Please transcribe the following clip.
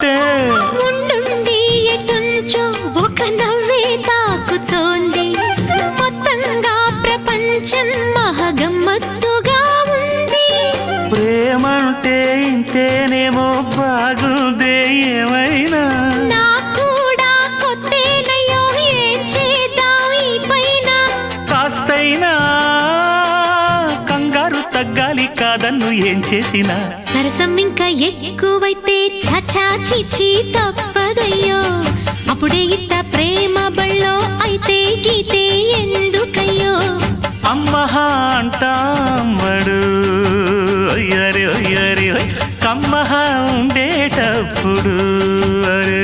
ఉంటే ఉండుండి ఎటుంచో ఒక నవ్వే తాకుతోంది. మొత్తంగా ప్రపంచం మహగమ్మత్తుగా ఉంది. ప్రేమంటే ఇంతేనేమో బాగుందే ఏమైనా కూడా కొత్తేనయ్యో ఏం చేద్దాం ఈ పైన. కాస్తైనా కంగారు తగ్గాలి కాదన్ను ఏం చేసినా. సరసం ఇంకా ఎక్కువైతే చచా చిచి తప్పదయ్యో. అప్పుడే ఇట్ట ప్రేమ బళ్ళో అయితే గీతే ఎందుకయ్యో. అమ్మహా అంటామడు అయ్యరే అయ్యరే కమ్మహా ఉండేటప్పుడు అరే